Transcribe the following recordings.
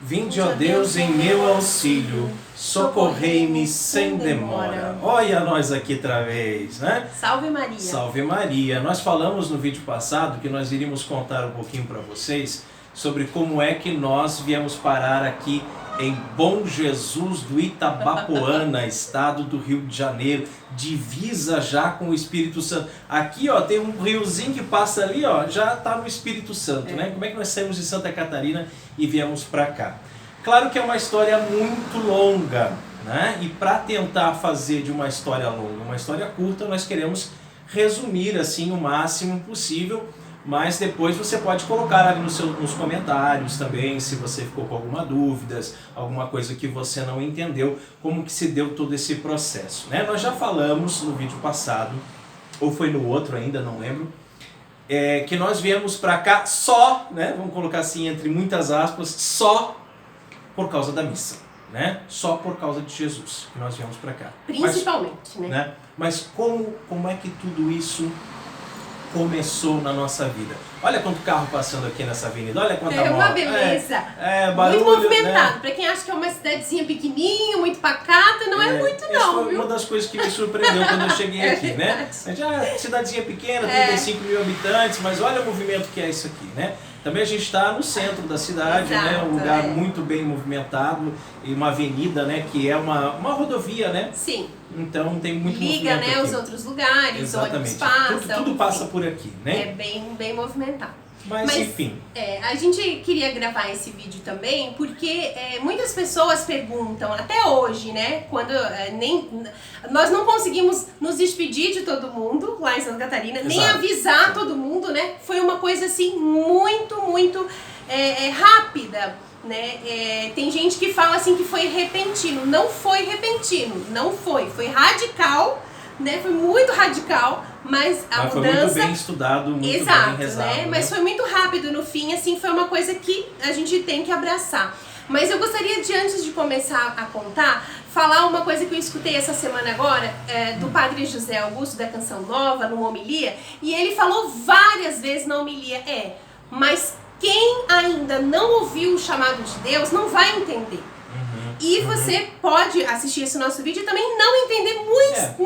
Vinde, ó Deus, em meu auxílio, socorrei-me sem demora. Olha nós aqui outra vez, né? Salve Maria! Salve Maria! Nós falamos no vídeo passado que nós iríamos contar um pouquinho para vocês sobre como é que nós viemos parar aqui em Bom Jesus do Itabapoana, estado do Rio de Janeiro, divisa já com o Espírito Santo. Aqui, ó, tem um riozinho que passa ali, ó, já está no Espírito Santo, né? Como é que nós saímos de Santa Catarina e viemos para cá? Claro que é uma história muito longa, né? E para tentar fazer de uma história longa uma história curta, nós queremos resumir assim o máximo possível. Mas depois você pode colocar ali nos comentários também, se você ficou com alguma dúvida, alguma coisa que você não entendeu, como que se deu todo esse processo, né? Nós já falamos no vídeo passado, ou foi no outro ainda, não lembro, que nós viemos para cá só, né? Vamos colocar assim entre muitas aspas, só por causa da missa, né? Só por causa de Jesus que nós viemos para cá. Principalmente, né? Mas como é que tudo isso começou na nossa vida? Olha quanto carro passando aqui nessa avenida, olha quanta moto. É uma beleza. Barulho, muito movimentado. Né? Pra quem acha que é uma cidadezinha pequenininha, muito pacata, não é muito não, foi viu? uma das coisas que me surpreendeu quando eu cheguei aqui, né? Cidadezinha pequena, 35 mil habitantes, mas olha o movimento que é isso aqui, né? Também a gente está no centro da cidade, exato, né? Um lugar muito bem movimentado e uma avenida, né? Que é uma rodovia, né? Sim. Então tem muito liga, movimento né, aqui. os outros lugares, exatamente. ônibus passa. Tudo passa por aqui, né? É bem movimentado. Mas enfim. A gente queria gravar esse vídeo também porque muitas pessoas perguntam, até hoje, né? Quando nós não conseguimos nos despedir de todo mundo lá em Santa Catarina, nem avisar todo mundo, né? Foi uma coisa assim muito rápida, né? Tem gente que fala assim que foi repentino. Não foi repentino, não foi. Foi radical, né? Foi muito radical. Mas a mudança... foi muito bem estudado, muito exato, bem rezado. Né? Mas foi muito rápido no fim, assim, foi uma coisa que a gente tem que abraçar. Mas eu gostaria de, antes de começar a contar, falar uma coisa que eu escutei essa semana agora, do Padre José Augusto, da Canção Nova, numa homilia, e ele falou várias vezes na homilia, mas quem ainda não ouviu o chamado de Deus não vai entender. E você pode assistir esse nosso vídeo e também não entender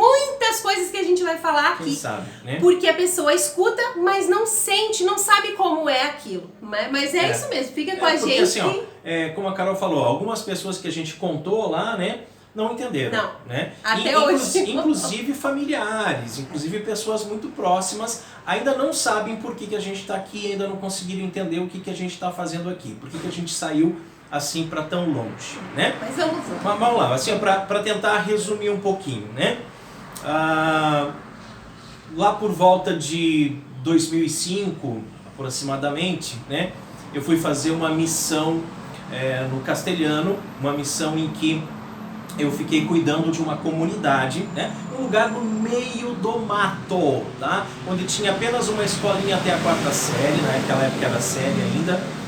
muitas coisas que a gente vai falar aqui. Quem sabe, né? Porque a pessoa escuta, mas não sente, não sabe como é aquilo. Mas é isso mesmo, fica com a porque, gente. Assim, ó, como a Carol falou, algumas pessoas que a gente contou lá, né, não entenderam. Não, né? até hoje. Inclusive familiares, inclusive pessoas muito próximas, ainda não sabem por que a gente está aqui, ainda não conseguiram entender o que a gente está fazendo aqui, por que a gente saiu assim para tão longe, né? Mas vamos lá, assim, para tentar resumir um pouquinho, né? Lá por volta de 2005, aproximadamente, né? Eu fui fazer uma missão no Castelhano, uma missão em que eu fiquei cuidando de uma comunidade, né? Um lugar no meio do mato, tá? Onde tinha apenas uma escolinha até a 4ª série, naquela época era série ainda,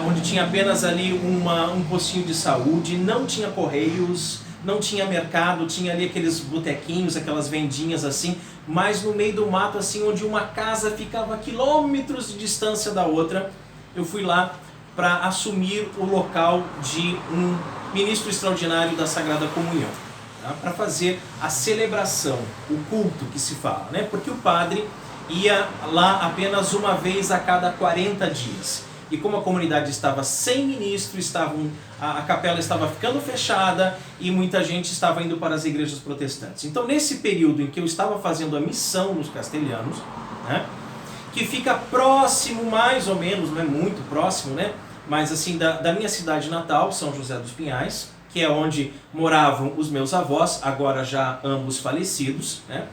onde tinha apenas ali um postinho de saúde, não tinha correios, não tinha mercado, tinha ali aqueles botequinhos, aquelas vendinhas assim, mas no meio do mato, assim, onde uma casa ficava a quilômetros de distância da outra. Eu fui lá para assumir o local de um ministro extraordinário da Sagrada Comunhão, tá? Para fazer a celebração, o culto que se fala, né? Porque o padre ia lá apenas uma vez a cada 40 dias. E como a comunidade estava sem ministro, a capela estava ficando fechada e muita gente estava indo para as igrejas protestantes. Então, nesse período em que eu estava fazendo a missão nos castelhanos, né, que fica próximo, mais ou menos, não é muito próximo, né, mas assim, da minha cidade natal, São José dos Pinhais, que é onde moravam os meus avós, agora já ambos falecidos, né.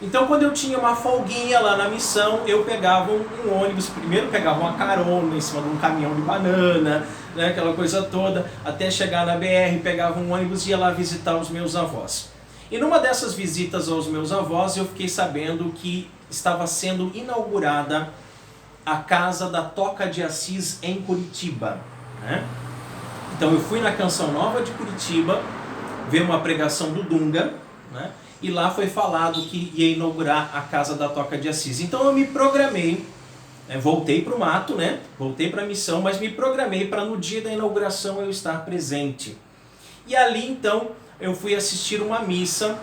Então, quando eu tinha uma folguinha lá na missão, eu pegava um ônibus, primeiro pegava uma carona em cima de um caminhão de banana, né, aquela coisa toda, até chegar na BR, pegava um ônibus e ia lá visitar os meus avós. E numa dessas visitas aos meus avós, eu fiquei sabendo que estava sendo inaugurada a Casa da Toca de Assis em Curitiba, né? Então eu fui na Canção Nova de Curitiba ver uma pregação do Dunga, né? E lá foi falado que ia inaugurar a Casa da Toca de Assis. Então eu me programei voltei para o mato, né? Voltei para a missão, mas me programei para no dia da inauguração eu estar presente. E ali então eu fui assistir uma missa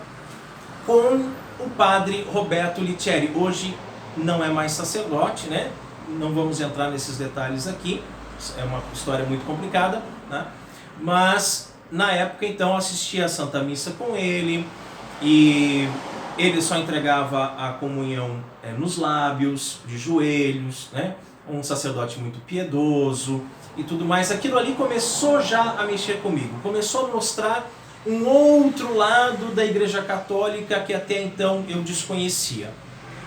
com o padre Roberto Litieri. Hoje não é mais sacerdote, né? Não vamos entrar nesses detalhes aqui, é uma história muito complicada, né? Mas na época então assisti a Santa Missa com ele e ele só entregava a comunhão nos lábios, de joelhos, né? Um sacerdote muito piedoso e tudo mais. Aquilo ali começou já a mexer comigo, começou a mostrar um outro lado da Igreja Católica que até então eu desconhecia.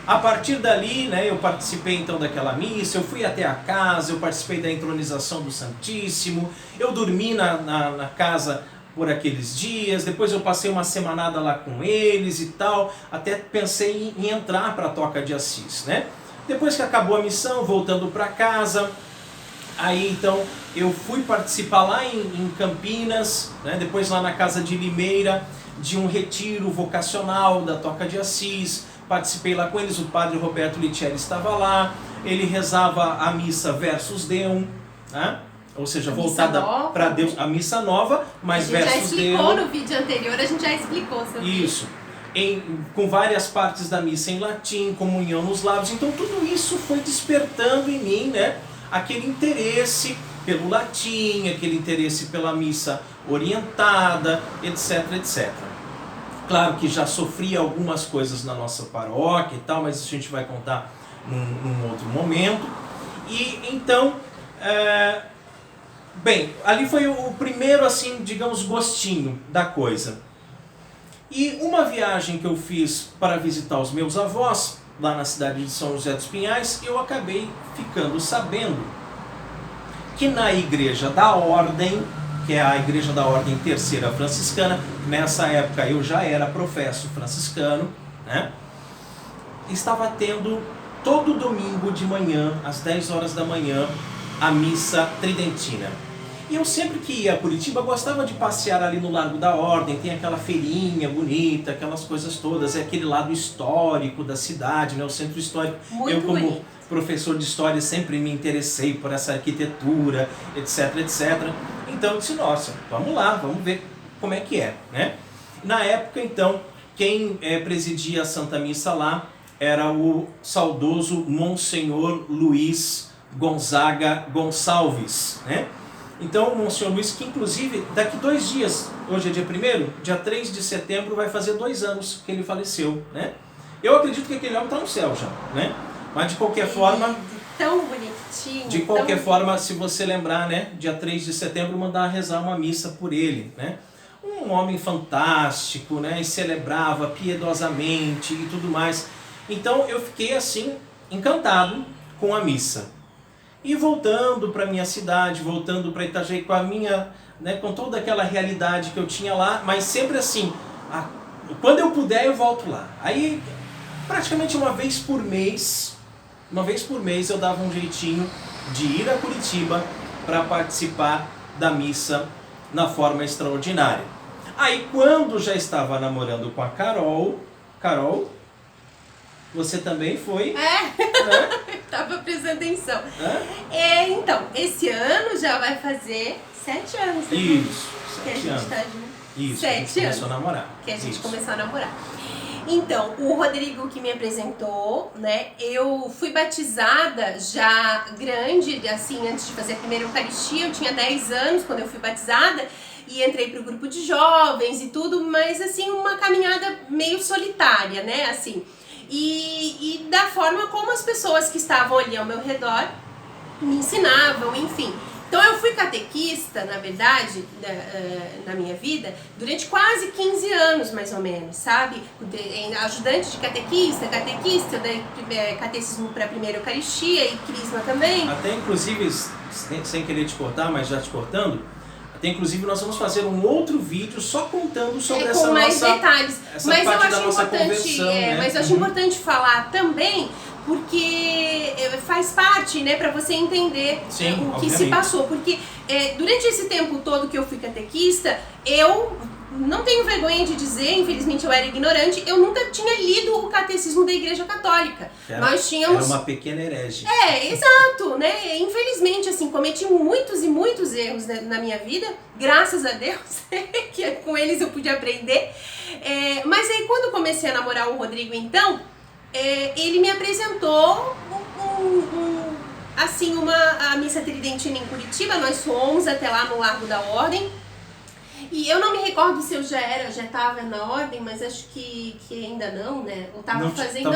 A partir dali, né, eu participei então daquela missa, eu fui até a casa, eu participei da entronização do Santíssimo, eu dormi na casa por aqueles dias, depois eu passei uma semanada lá com eles e tal, até pensei em entrar para a Toca de Assis, né? Depois que acabou a missão, voltando para casa, aí então eu fui participar lá em Campinas, né, depois lá na casa de Limeira, de um retiro vocacional da Toca de Assis. Participei lá com eles, o padre Roberto Litieri estava lá, ele rezava a missa Versus Deum, né? Ou seja, voltada para Deus, a missa nova, mas Versus Deum. A gente já explicou no vídeo anterior, a gente já explicou sobre isso. Com várias partes da missa em latim, comunhão nos lábios, então tudo isso foi despertando em mim, né, aquele interesse pelo latim, aquele interesse pela missa orientada, etc, etc. Claro que já sofri algumas coisas na nossa paróquia e tal, mas isso a gente vai contar num outro momento. E então, bem, ali foi o primeiro, assim, digamos, gostinho da coisa. E uma viagem que eu fiz para visitar os meus avós, lá na cidade de São José dos Pinhais, eu acabei ficando sabendo que na Igreja da Ordem, que é a Igreja da Ordem Terceira Franciscana, nessa época eu já era professo franciscano, né? Estava tendo todo domingo de manhã, às 10 horas da manhã, a missa tridentina. E eu sempre que ia a Curitiba gostava de passear ali no Largo da Ordem, tem aquela feirinha bonita, aquelas coisas todas, é aquele lado histórico da cidade, né? O centro histórico. Muito eu como bonito. Professor de História sempre me interessei por essa arquitetura, etc, etc. Então eu disse, nossa, vamos lá, vamos ver como é que é, né? Na época, então, quem presidia a Santa Missa lá era o saudoso Monsenhor Luiz Gonzaga Gonçalves, né? Então, o Monsenhor Luiz, que inclusive daqui 2 dias, hoje é dia 1º, dia 3 de setembro, vai fazer 2 anos que ele faleceu, né? Eu acredito que aquele homem está no céu já, né? Mas de qualquer forma... Tão bonitinho. De qualquer forma, se você lembrar, né? Dia 3 de setembro, mandar rezar uma missa por ele, né? Um homem fantástico, né? E celebrava piedosamente e tudo mais. Então, eu fiquei assim, encantado com a missa. E voltando para minha cidade, voltando para Itajaí com a minha, né, com toda aquela realidade que eu tinha lá, mas sempre assim, quando eu puder eu volto lá. Aí praticamente uma vez por mês eu dava um jeitinho de ir a Curitiba para participar da missa na forma extraordinária. Aí quando já estava namorando com a Carol, você também foi? Tava prestando atenção. Então, esse ano já vai fazer 7 anos. Isso, que a 7 gente anos. tá junto. Isso, 7 a gente começou a anos. namorar. Que a gente Isso. começou a namorar. Então, o Rodrigo que me apresentou, né? Eu fui batizada já grande, assim, antes de fazer a primeira Eucaristia. Eu tinha 10 anos quando eu fui batizada. E entrei pro grupo de jovens e tudo, mas assim, uma caminhada meio solitária, né? Assim. E da forma como as pessoas que estavam ali ao meu redor me ensinavam, enfim. Então eu fui catequista, na verdade, na minha vida, durante quase 15 anos, mais ou menos, sabe? Ajudante de catequista, daí catecismo para a primeira Eucaristia e Crisma também. Até inclusive, sem querer te cortar, mas já te cortando, até inclusive nós vamos fazer um outro vídeo só contando sobre essa com mais nossa, detalhes. essa Mas parte eu da acho nossa importante, conversão, né? mas eu acho importante falar também, porque faz parte, né, para você entender Sim, o que obviamente. se passou. Porque durante esse tempo todo que eu fui catequista, eu não tenho vergonha de dizer, infelizmente eu era ignorante, eu nunca tinha lido o Catecismo da Igreja Católica. Nós tínhamos... Era uma pequena herege. Exato, né? Infelizmente, assim, cometi muitos e muitos erros na minha vida, graças a Deus, que com eles eu pude aprender. Mas aí quando comecei a namorar o Rodrigo, então, ele me apresentou a missa tridentina em Curitiba. Nós fomos até lá no Largo da Ordem. E eu não me recordo se eu já estava na ordem, mas acho que ainda não, né? Eu estava fazendo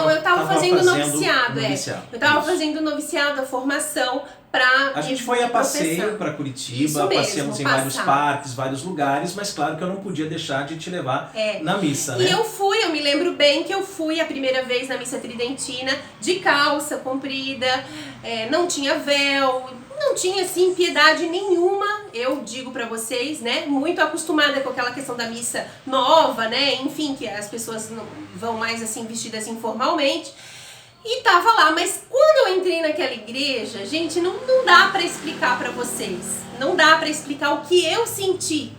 noviciado, Eu estava fazendo noviciado, a formação para... A gente foi a passeio para Curitiba, passeamos em vários parques, vários lugares, mas claro que eu não podia deixar de te levar na missa, né? E eu me lembro bem que eu fui a primeira vez na missa tridentina de calça comprida, não tinha véu, não tinha, assim, piedade nenhuma, eu digo pra vocês, né? Muito acostumada com aquela questão da missa nova, né? Enfim, que as pessoas não vão mais, assim, vestidas informalmente. E tava lá, mas quando eu entrei naquela igreja, gente, não dá pra explicar pra vocês. Não dá pra explicar o que eu senti,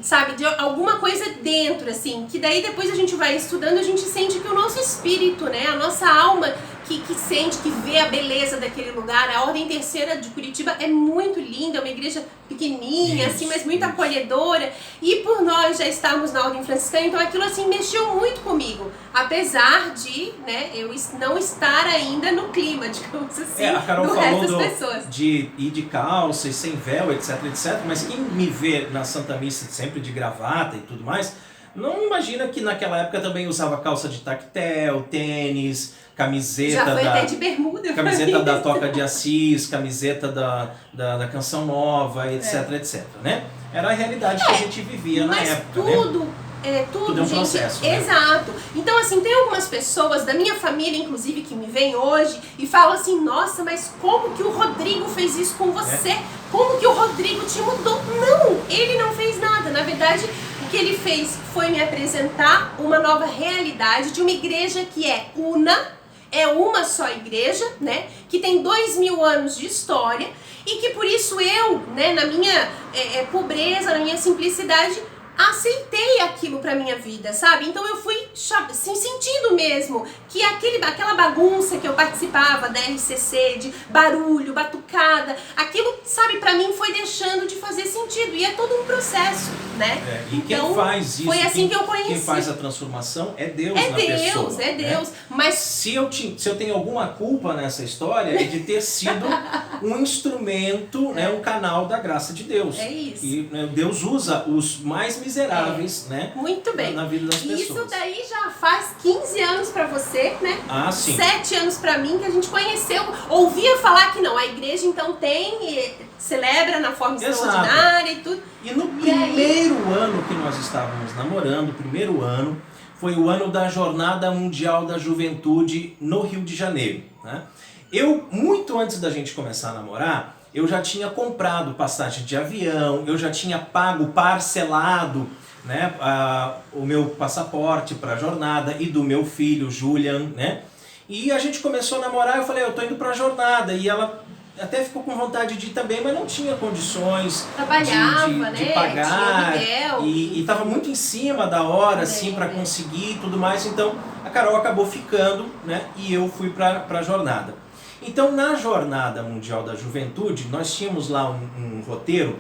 sabe? De alguma coisa dentro, assim, que daí depois a gente vai estudando, a gente sente que o nosso espírito, né? A nossa alma... Que sente, que vê a beleza daquele lugar. A Ordem Terceira de Curitiba é muito linda, é uma igreja pequenininha, assim, mas muito acolhedora. E por nós já estarmos na Ordem Franciscana, então aquilo assim mexeu muito comigo. Apesar de, né, eu não estar ainda no clima, digamos assim, a Carol do falou resto das pessoas. De ir de calça e sem véu, etc, mas quem me vê na Santa Missa sempre de gravata e tudo mais, não imagina que naquela época também usava calça de tactel, tênis, camiseta já foi até de bermuda, camiseta da Toca de Assis, camiseta da Canção Nova, etc, né? Era a realidade que a gente vivia na época, tudo, né? Tudo é um gente, processo, né? Exato. Então, assim, tem algumas pessoas da minha família, inclusive, que me veem hoje e falam assim, nossa, mas como que o Rodrigo fez isso com você? Como que o Rodrigo te mudou? Não, ele não fez nada. Na verdade, o que ele fez foi me apresentar uma nova realidade de uma igreja que é uma só igreja, né, que tem 2000 anos de história e que por isso eu, né, na minha pobreza, na minha simplicidade, aceitei aquilo pra minha vida, sabe? Então eu fui assim, sentindo mesmo que aquela bagunça que eu participava da RCC, de barulho, batucada, aquilo, sabe, pra mim foi deixando de fazer sentido. E é todo um processo, né? E então, quem faz isso, foi assim que eu conheci. Quem faz a transformação é Deus na pessoa. É Deus. Né? Mas se eu tenho alguma culpa nessa história, é de ter sido um instrumento, né, um canal da graça de Deus. É isso. E, né, Deus usa os mais miseráveis, né? Muito bem. Na vida das pessoas. Isso daí já faz 15 anos pra você, né? Ah, sim. 7 anos pra mim, que a gente conheceu, ouvia falar que não, a igreja então celebra na forma extraordinária e tudo. E no primeiro ano que nós estávamos namorando, o primeiro ano, foi o ano da Jornada Mundial da Juventude no Rio de Janeiro, né? Eu, muito antes da gente começar a namorar, eu já tinha comprado passagem de avião, eu já tinha pago parcelado, né, o meu passaporte para a jornada e do meu filho, Julian, né? E a gente começou a namorar, eu falei, eu tô indo para a jornada, e ela até ficou com vontade de ir também, mas não tinha condições de pagar, e estava muito em cima da hora, assim, para conseguir e tudo mais, então a Carol acabou ficando, né, e eu fui para a jornada. Então, na Jornada Mundial da Juventude, nós tínhamos lá um roteiro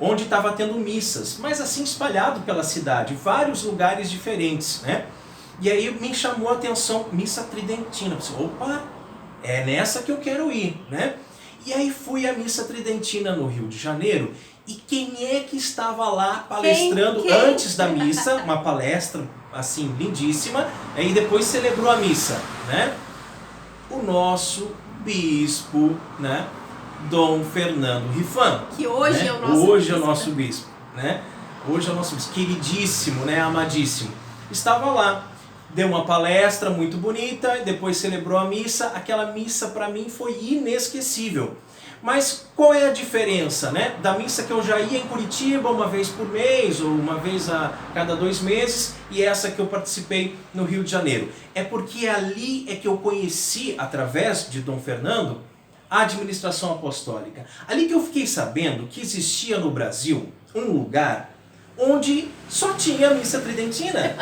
onde estava tendo missas, mas assim espalhado pela cidade, vários lugares diferentes, né? E aí me chamou a atenção missa tridentina. Eu pensei, opa, é nessa que eu quero ir, né? E aí fui à missa tridentina no Rio de Janeiro, e quem é que estava lá palestrando antes da missa? Uma palestra, assim, lindíssima, aí depois celebrou a missa, né? O nosso bispo, né, Dom Fernando Rifan, que hoje, né? É o nosso bispo. Hoje é o nosso bispo, né? Hoje é o nosso bispo, queridíssimo, né, amadíssimo. Estava lá, deu uma palestra muito bonita, depois celebrou a missa. Aquela missa para mim foi inesquecível. Mas qual é a diferença, né, da missa que eu já ia em Curitiba uma vez por mês ou uma vez a cada 2 meses e essa que eu participei no Rio de Janeiro? É porque ali é que eu conheci, através de Dom Fernando, a administração apostólica. Ali que eu fiquei sabendo que existia no Brasil um lugar onde só tinha missa tridentina,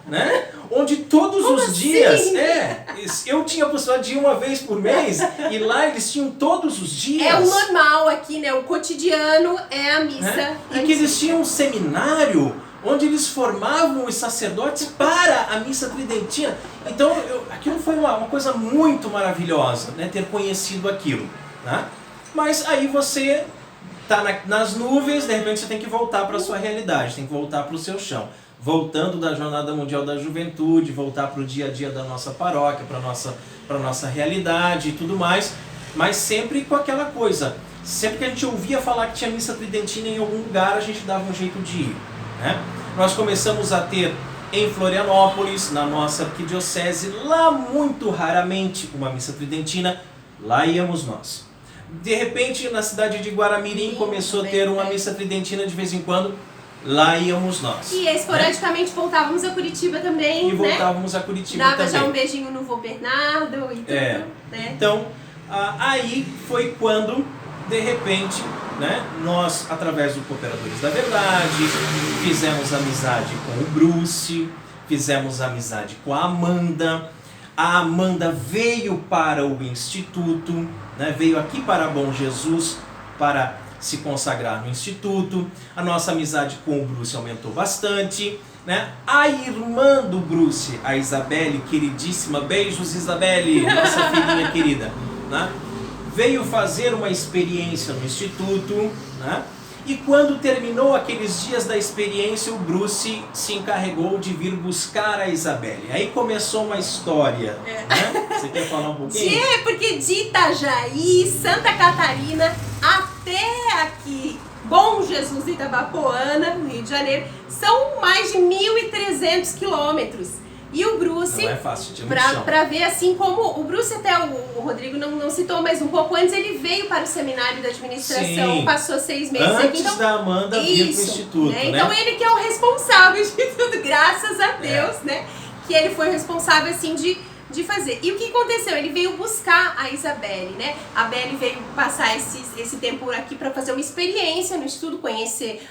né? Onde todos Como os assim? dias, eu tinha a possibilidade de ir uma vez por mês, e lá eles tinham todos os dias. É o normal aqui, né? O cotidiano é a missa. E que eles tinham um seminário onde eles formavam os sacerdotes para a missa tridentina. Então, aquilo foi uma coisa muito maravilhosa, né? Ter conhecido aquilo, né? Mas aí você tá nas nuvens, de repente você tem que voltar para a sua realidade, tem que voltar para o seu chão. Voltando da Jornada Mundial da Juventude, voltar para o dia a dia da nossa paróquia, para nossa realidade e tudo mais, mas sempre com aquela coisa. Sempre que a gente ouvia falar que tinha missa tridentina em algum lugar, a gente dava um jeito de ir, né? Nós começamos a ter em Florianópolis, na nossa arquidiocese, lá muito raramente uma missa tridentina, lá íamos nós. De repente, na cidade de Guaramirim começou a ter uma missa tridentina de vez em quando, lá íamos nós. E esporadicamente voltávamos a Curitiba também, e voltávamos a Curitiba Dava também. já um beijinho no vô Bernardo e tudo, né? Então, aí foi quando, de repente, né, nós, através do Cooperadores da Verdade, fizemos amizade com o Bruce, fizemos amizade com a Amanda. A Amanda veio para o Instituto, né, veio aqui para Bom Jesus para se consagrar no Instituto. A nossa amizade com o Bruce aumentou bastante, né? A irmã do Bruce, a Isabelle, queridíssima, beijos Isabelle, nossa filhinha querida, né? Veio fazer uma experiência no Instituto, né? E quando terminou aqueles dias da experiência, o Bruce se encarregou de vir buscar a Isabelle. Aí começou uma história, né? Você quer falar um pouquinho? Porque de Itajaí, Santa Catarina, até aqui, Bom Jesus, Itabapoana, no Rio de Janeiro, são mais de 1.300 quilômetros. E o Bruce, não é fácil, tinha muito chão. pra ver assim como o Bruce, até o Rodrigo não citou, mas um pouco antes ele veio para o seminário da administração, passou 6 meses antes aqui. Então, da Amanda vir pro Instituto, né? Então ele que é o responsável de tudo, graças a Deus, né? Que ele foi responsável assim de fazer. E o que aconteceu? Ele veio buscar a Isabelle, né? A Belle veio passar esse tempo aqui para fazer uma experiência no estudo, conhecer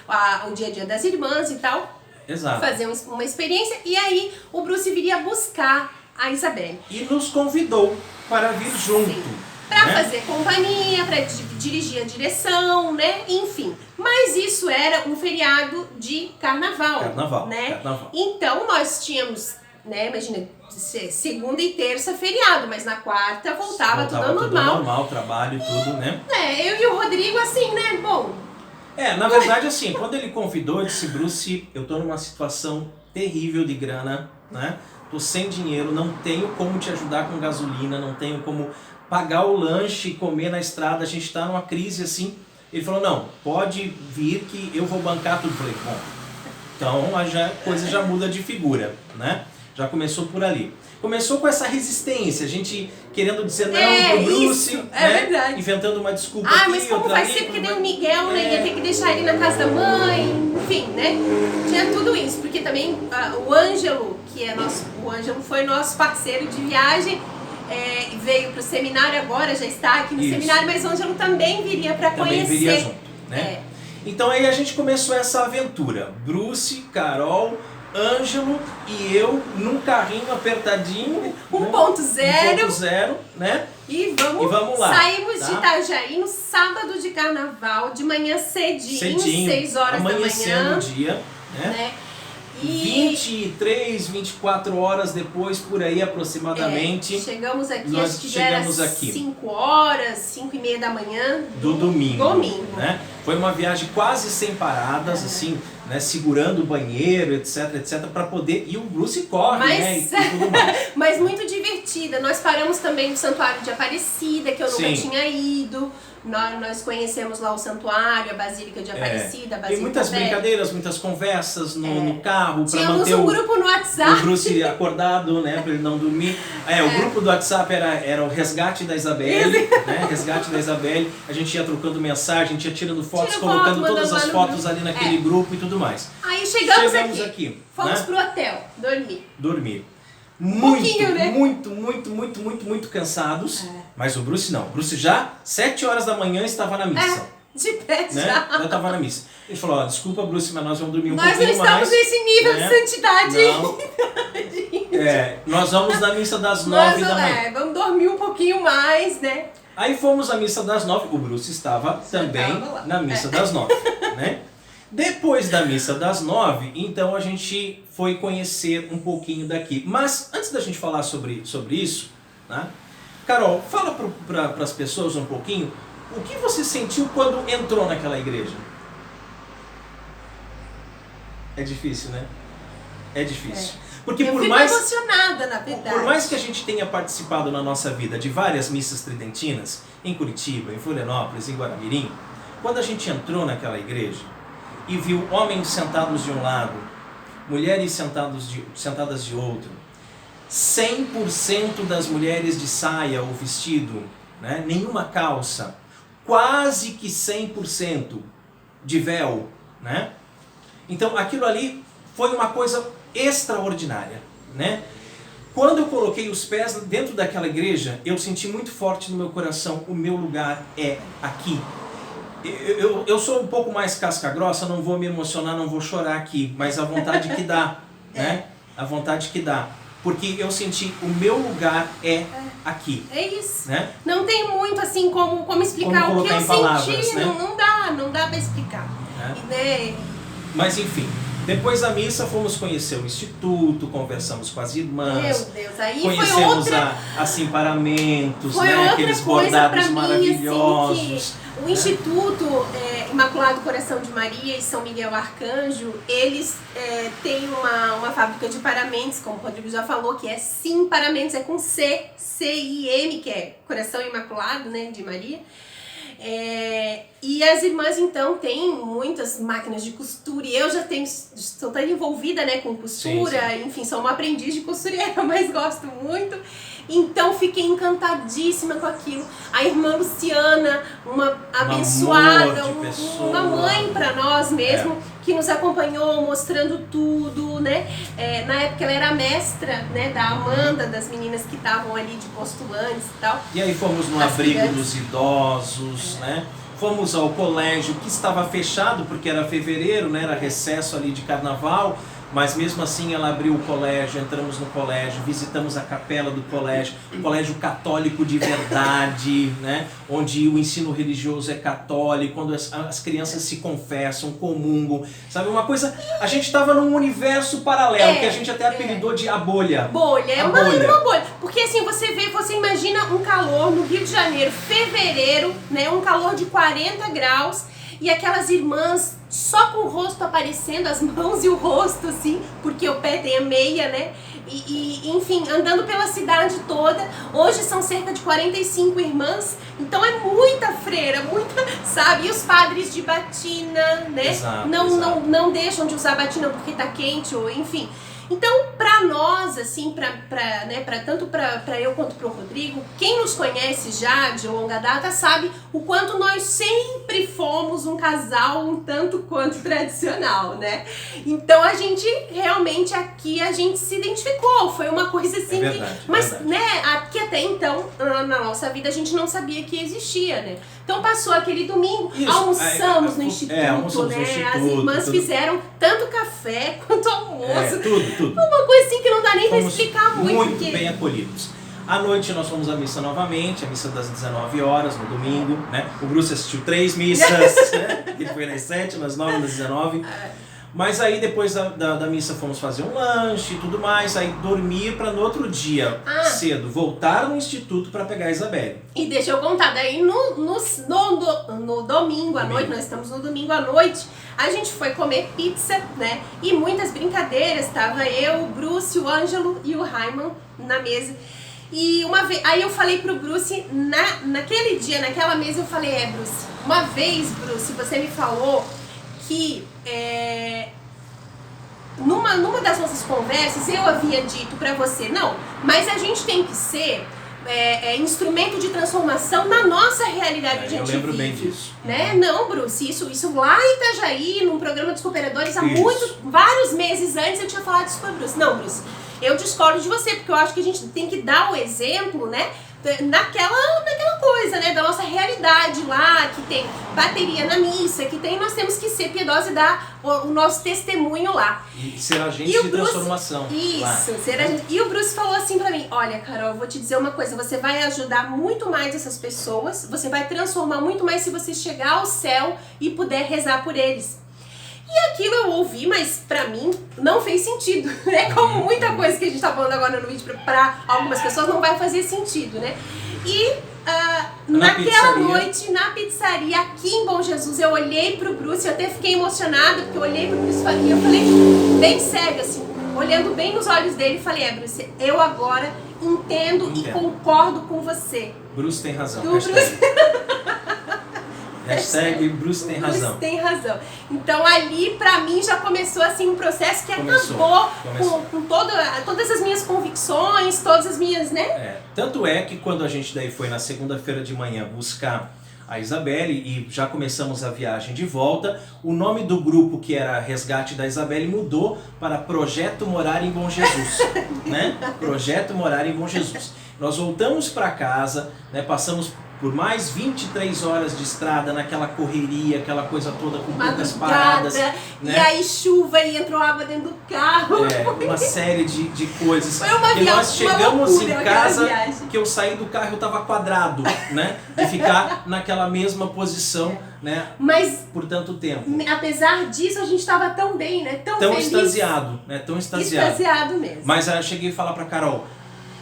o dia a dia das irmãs e tal. Exato. Fazer uma experiência, e aí o Bruce viria buscar a Isabelle. E nos convidou para vir junto. Para fazer companhia, para dirigir a direção, né? Enfim. Mas isso era um feriado de carnaval. Né? Carnaval. Então nós tínhamos, né? Imagina, segunda e terça feriado, mas na quarta voltava tudo ao normal. Tudo normal, trabalho e tudo, né? Eu e o Rodrigo, assim, né? Bom. Na verdade, assim, quando ele convidou, eu disse: Bruce, eu tô numa situação terrível de grana, né? Tô sem dinheiro, não tenho como te ajudar com gasolina, não tenho como pagar o lanche e comer na estrada, a gente tá numa crise assim. Ele falou: não, pode vir que eu vou bancar tudo. Eu falei: bom, então a coisa já muda de figura, né? Já começou por ali. Começou com essa resistência, a gente querendo dizer não pro Bruce, isso, né? Verdade. Inventando uma desculpa aqui, mas como outra vai ali, ser? Porque deu o Miguel, né? Ia ter que deixar ele na casa da mãe, enfim, né? Tinha tudo isso, porque também o Ângelo, o Ângelo foi nosso parceiro de viagem, veio pro seminário agora, já está aqui no seminário, mas o Ângelo também viria para conhecer. Também viria junto, né? Então aí a gente começou essa aventura, Bruce, Carol, Ângelo e eu num carrinho apertadinho 1.0, né? E vamos lá. Saímos de Itajaí no sábado de carnaval, de manhã cedinho. 6 horas da manhã. Amanhecendo o dia, né? E 23, 24 horas depois, por aí aproximadamente. Chegamos aqui, acho que já era 5 horas, 5 e meia da manhã. Do domingo. Né? Foi uma viagem quase sem paradas, assim, né? Segurando o banheiro, etc, para poder... E o Bruce corre, né? E tudo mais. Mas muito divertida. Nós paramos também no Santuário de Aparecida, que eu nunca tinha ido. Nós conhecemos lá o santuário, a Basílica de Aparecida, a Basílica. Tem muitas brincadeiras, muitas conversas no carro para manter um grupo no WhatsApp. O Bruce acordado, né, para ele não dormir. O grupo do WhatsApp era o resgate da Isabelle, né? Resgate da Isabelle. A gente ia trocando mensagem, a gente ia tirando fotos, colocando todas as fotos ali naquele grupo e tudo mais. Aí chegamos aqui. Fomos pro hotel, dormir. Né? Muito cansados. Mas o Bruce não. O Bruce já 7 horas da manhã estava na missa. De pé né? já. Já estava na missa. Ele falou, ó, desculpa, Bruce, mas nós vamos dormir um pouquinho mais. Nós não estamos nesse nível de santidade. Não. Nós vamos na missa das 9 da manhã. Vamos dormir um pouquinho mais, né? Aí fomos à missa das 9, o Bruce estava também na missa das 9, né? Depois da missa das 9, então a gente foi conhecer um pouquinho daqui. Mas antes da gente falar sobre isso, né? Carol, fala para as pessoas um pouquinho o que você sentiu quando entrou naquela igreja. É difícil, né? É difícil. Porque eu fico emocionada, na verdade. Por mais que a gente tenha participado na nossa vida de várias missas tridentinas, em Curitiba, em Florianópolis, em Guaramirim, quando a gente entrou naquela igreja e viu homens sentados de um lado, mulheres sentadas de outro, 100% das mulheres de saia ou vestido, né? Nenhuma calça, quase que 100% de véu, né? Então aquilo ali foi uma coisa extraordinária, né? Quando eu coloquei os pés dentro daquela igreja, eu senti muito forte no meu coração, o meu lugar é aqui. Eu sou um pouco mais casca grossa, não vou me emocionar, não vou chorar aqui, mas a vontade que dá, né? A vontade que dá. Porque eu senti, o meu lugar é aqui. É isso. Né? Não tem muito assim como explicar o que eu senti, né? não dá pra explicar. Né? Mas enfim, depois da missa fomos conhecer o instituto, conversamos com as irmãs. Meu Deus, aí conhecemos foi outra... assim, paramentos, foi né? Aqueles bordados maravilhosos. Mim, assim, o Instituto Imaculado Coração de Maria e São Miguel Arcanjo, eles têm uma fábrica de paramentos, como o Rodrigo já falou, que é Sim Paramentos, é com C, C-I-M, que é Coração Imaculado, né, de Maria. E as irmãs então têm muitas máquinas de costura e eu já estou tão envolvida, né, com costura, sim. Enfim, sou uma aprendiz de costureira, mas gosto muito. Então fiquei encantadíssima com aquilo. A irmã Luciana, uma abençoada, uma mãe para nós mesmo, que nos acompanhou mostrando tudo, né? Na época ela era mestra, né, da Amanda, das meninas que estavam ali de postulantes e tal. E aí fomos no abrigo dos idosos, né? Fomos ao colégio que estava fechado porque era fevereiro, né? Era recesso ali de carnaval. Mas mesmo assim ela abriu o colégio, entramos no colégio, visitamos a capela do colégio, colégio católico de verdade, né? Onde o ensino religioso é católico, quando as crianças se confessam, comungam, sabe? Uma coisa, a gente estava num universo paralelo, que a gente até apelidou de a bolha. Bolha, uma bolha. Porque assim, você imagina um calor no Rio de Janeiro, fevereiro, né? Um calor de 40 graus. E aquelas irmãs só com o rosto aparecendo, as mãos e o rosto, assim, porque o pé tem a meia, né? Enfim, andando pela cidade toda. Hoje são cerca de 45 irmãs, então é muita freira, muita, sabe? E os padres de batina, né? Exato, não deixam de usar batina porque tá quente, ou enfim. Então, pra nós, assim, tanto pra eu quanto pro Rodrigo, quem nos conhece já de longa data sabe o quanto nós sempre fomos um casal um tanto quanto tradicional, né? Então a gente realmente aqui a gente se identificou, foi uma coisa assim né, aqui até então na nossa vida a gente não sabia que existia, né? Então passou aquele domingo, almoçamos no instituto, né? As irmãs fizeram tanto café quanto almoço. Tudo. Uma coisa assim que não dá nem pra explicar muito. Muito bem acolhidos. À noite nós fomos à missa novamente, a missa das 19 horas, no domingo, né? O Bruce assistiu 3 missas, né? Ele foi nas 7, nas 9 e nas 19. Mas aí depois da missa fomos fazer um lanche e tudo mais, aí dormir para no outro dia, cedo, voltar no instituto para pegar a Isabelle. E deixa eu contar, daí no domingo à noite, nós estamos no domingo à noite, a gente foi comer pizza, né? E muitas brincadeiras, tava eu, o Bruce, o Ângelo e o Raimon na mesa. E uma vez, aí eu falei pro Bruce, naquele dia, naquela mesa, eu falei, Bruce, uma vez, Bruce, você me falou que numa das nossas conversas eu havia dito pra você, não, mas a gente tem que ser instrumento de transformação na nossa realidade que a gente vive. Eu lembro bem disso. Né? Não, Bruce, isso lá em Itajaí, num programa dos cooperadores, vários meses antes eu tinha falado isso pra Bruce. Não, Bruce, eu discordo de você, porque eu acho que a gente tem que dar o exemplo, né? Naquela coisa. coisa, né, da nossa realidade lá, que tem bateria na missa, que tem, nós temos que ser piedosos e dar o nosso testemunho lá. E ser agente de transformação. Isso, ser agente. E o Bruce falou assim pra mim, olha, Carol, eu vou te dizer uma coisa, você vai ajudar muito mais essas pessoas, você vai transformar muito mais se você chegar ao céu e puder rezar por eles. E aquilo eu ouvi, mas pra mim não fez sentido. É como muita coisa que a gente tá falando agora no vídeo, pra algumas pessoas não vai fazer sentido, né? E naquela noite, na pizzaria aqui em Bom Jesus, eu olhei pro Bruce, eu até fiquei emocionada, porque eu olhei pro Bruce e eu falei, bem sério assim, olhando bem nos olhos dele, e falei, Bruce, eu agora entendo e concordo com você. Bruce tem razão. Hashtag Bruce tem razão. Bruce tem razão. Então ali pra mim já começou assim um processo que acabou com todas as minhas convicções, todas as minhas, né? Tanto é que quando a gente daí foi na segunda-feira de manhã buscar a Isabelle e já começamos a viagem de volta, o nome do grupo que era Resgate da Isabelle mudou para Projeto Morar em Bom Jesus, né? Projeto Morar em Bom Jesus. Nós voltamos para casa, né? Passamos por mais 23 horas de estrada, naquela correria, aquela coisa toda com poucas paradas. Né? E aí chuva e entrou água dentro do carro. Uma série de coisas. Foi uma viagem, nós chegamos loucura, em casa, que eu saí do carro, eu tava quadrado, né? De ficar naquela mesma posição, né? Mas, por tanto tempo. Apesar disso, a gente tava tão bem, né? Tão feliz. Extasiado, né? Tão extasiado. Extasiado mesmo. Mas aí eu cheguei a falar pra Carol,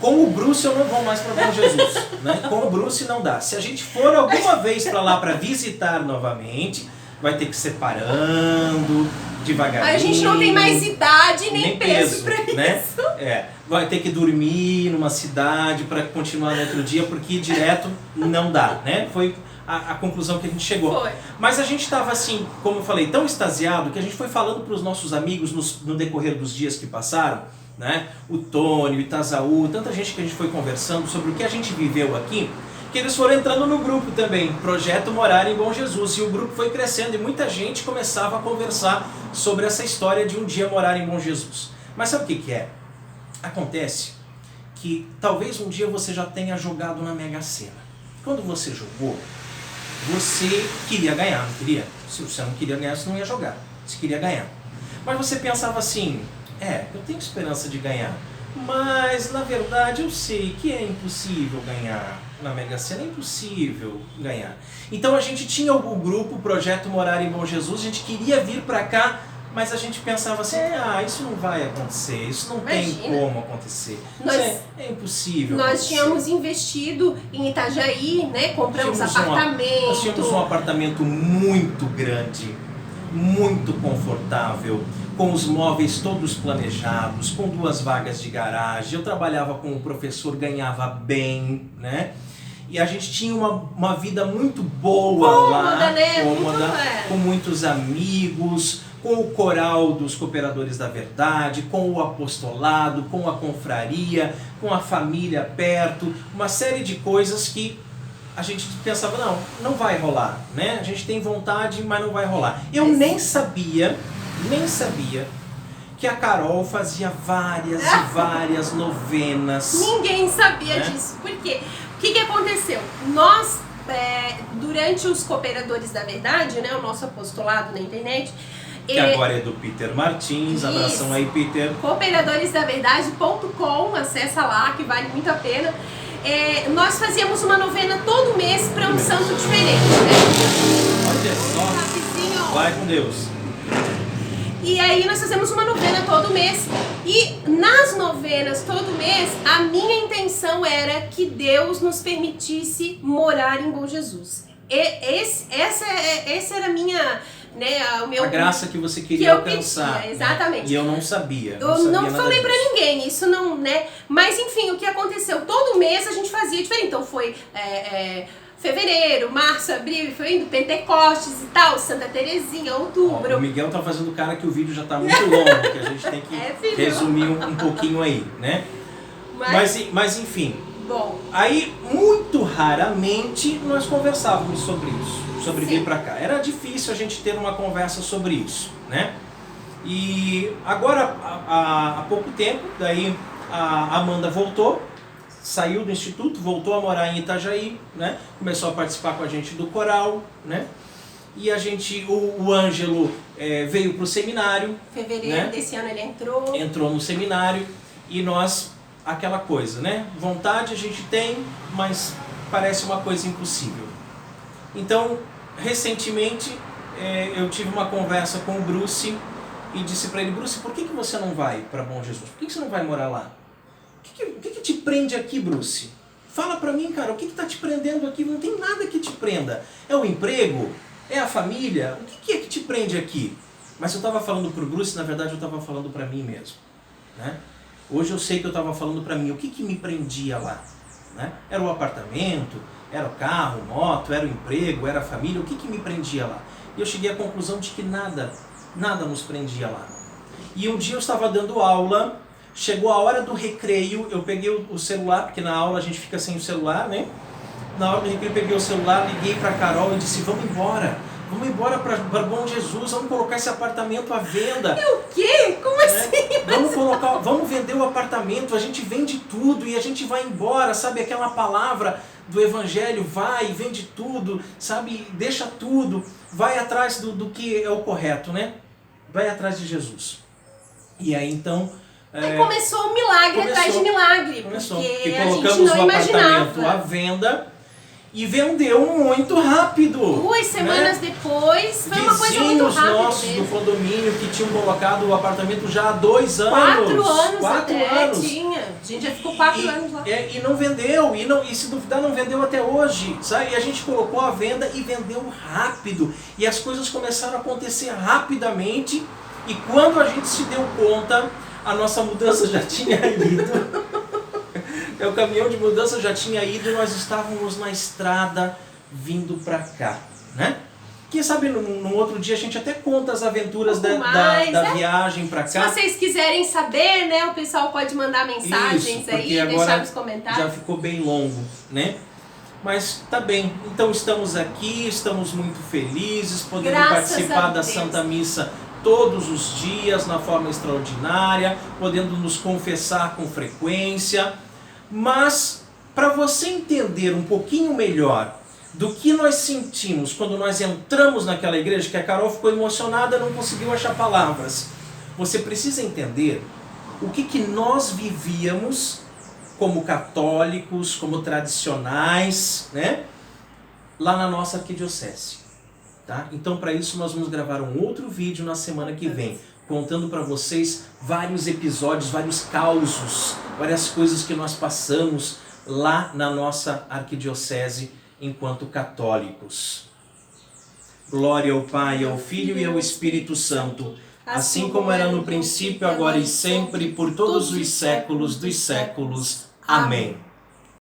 com o Bruce eu não vou mais para Bom Jesus, né? Com o Bruce não dá. Se a gente for alguma vez para lá para visitar novamente, vai ter que ir separando, devagarinho. A gente não tem mais idade nem peso para né? isso. Vai ter que dormir numa cidade para continuar no outro dia, porque ir direto não dá, né? Foi a conclusão que a gente chegou. Foi. Mas a gente estava assim, como eu falei, tão extasiado que a gente foi falando para os nossos amigos no decorrer dos dias que passaram, né? O Tony, o Itazaú, tanta gente que a gente foi conversando sobre o que a gente viveu aqui, que eles foram entrando no grupo também, Projeto Morar em Bom Jesus, e o grupo foi crescendo e muita gente começava a conversar sobre essa história de um dia morar em Bom Jesus. Mas sabe o que é? Acontece que talvez um dia você já tenha jogado na Mega Sena. Quando você jogou, você queria ganhar, não queria? Se você não queria ganhar, você não ia jogar, você queria ganhar. Mas você pensava assim, eu tenho esperança de ganhar, mas na verdade eu sei que é impossível ganhar na Mega Sena, é impossível ganhar. Então a gente tinha o grupo Projeto Morar em Bom Jesus, a gente queria vir pra cá, mas a gente pensava assim, isso não vai acontecer, isso não tem como acontecer, é impossível. Nós tínhamos investido em Itajaí, né? Compramos apartamento. Nós tínhamos um apartamento muito grande, muito confortável, com os móveis todos planejados, com 2 vagas de garagem. Eu trabalhava com um professor, ganhava bem, né? E a gente tinha uma vida muito boa lá, né? cômoda, com muitos amigos, com o coral dos Cooperadores da Verdade, com o apostolado, com a confraria, com a família perto, uma série de coisas que a gente pensava, não vai rolar, né? A gente tem vontade, mas não vai rolar. Eu nem sabia que a Carol fazia várias e várias novenas. Ninguém sabia disso. Por quê? O que aconteceu? Nós, durante os Cooperadores da Verdade, né, o nosso apostolado na internet, que agora é do Peter Martins, abração aí, Peter. Cooperadoresdaverdade.com, acessa lá que vale muito a pena. Nós fazíamos uma novena todo mês para um santo diferente, né? Olha só, vai com Deus. E aí nós fazemos uma novena todo mês. E nas novenas todo mês, a minha intenção era que Deus nos permitisse morar em Bom Jesus. Essa era a minha... Né, a graça que você queria alcançar. Pedia, exatamente. Né? E eu não sabia. Eu não falei pra ninguém, isso não, né? Mas enfim, o que aconteceu? Todo mês a gente fazia diferente. Então foi fevereiro, março, abril, foi indo Pentecostes e tal, Santa Terezinha, outubro. O Miguel tá fazendo cara que o vídeo já tá muito longo, que a gente tem que resumir um pouquinho aí, né? Mas enfim. Bom. Aí, muito raramente, nós conversávamos sobre isso. Sobre vir pra cá. Era difícil a gente ter uma conversa sobre isso, né? E agora, há pouco tempo, daí a Amanda voltou, saiu do instituto, voltou a morar em Itajaí, né? Começou a participar com a gente do coral, né? E a gente, o Ângelo veio para o seminário. Fevereiro, né? Desse ano ele entrou. Entrou no seminário e nós, aquela coisa, né? Vontade a gente tem, mas parece uma coisa impossível. Então, recentemente, eu tive uma conversa com o Bruce e disse para ele: Bruce, por que você não vai para Bom Jesus? Por que você não vai morar lá? O que te prende aqui, Bruce? Fala para mim, cara, o que está te prendendo aqui? Não tem nada que te prenda. É o emprego? É a família? O que é que te prende aqui? Mas eu estava falando para o Bruce, na verdade eu estava falando para mim mesmo, né? Hoje eu sei que eu estava falando para mim, o que me prendia lá, né? Era o apartamento, era o carro, moto, era o emprego, era a família, o que me prendia lá? E eu cheguei à conclusão de que nada nos prendia lá. E um dia eu estava dando aula, chegou a hora do recreio, eu peguei o celular, porque na aula a gente fica sem o celular, né? Na hora do recreio eu peguei o celular, liguei para a Carol e disse: vamos embora para Bom Jesus, vamos colocar esse apartamento à venda. E o quê? Como assim? Vamos vender o apartamento, a gente vende tudo e a gente vai embora, sabe? Aquela palavra do Evangelho, vai, vende tudo, sabe? Deixa tudo, vai atrás do que é o correto, né? Vai atrás de Jesus. E aí então... Aí começou um milagre atrás de milagre, porque a gente colocamos não o apartamento imaginava. à venda e vendeu muito rápido. 2 semanas depois, foi uma coisa muito Vizinhos rápida nossos mesmo. do condomínio que tinham colocado o apartamento já há 2 anos. 4 anos 4 até anos. tinha. A gente já ficou 4 anos lá. E não vendeu, e se duvidar não vendeu até hoje, sabe? E a gente colocou à venda e vendeu rápido. E as coisas começaram a acontecer rapidamente, e quando a gente se deu conta, a nossa mudança já tinha ido. O caminhão de mudança já tinha ido e nós estávamos na estrada vindo para cá, né? Quem sabe num outro dia a gente até conta as aventuras da viagem para cá. Se vocês quiserem saber, né, o pessoal pode mandar mensagens. Isso, aí, agora deixar nos comentários. já ficou bem longo, né? Mas tá bem, então estamos aqui, estamos muito felizes, podendo participar da Santa Missa todos os dias, na forma extraordinária, podendo nos confessar com frequência. Mas, para você entender um pouquinho melhor do que nós sentimos quando nós entramos naquela igreja, que a Carol ficou emocionada, não conseguiu achar palavras, você precisa entender o que nós vivíamos como católicos, como tradicionais, né, lá na nossa arquidiocese. Tá? Então, para isso, nós vamos gravar um outro vídeo na semana que vem, contando para vocês vários episódios, vários causos, várias coisas que nós passamos lá na nossa arquidiocese enquanto católicos. Glória ao Pai, ao Filho e ao Espírito Santo, assim como era no princípio, agora e sempre, por todos os séculos dos séculos. Amém.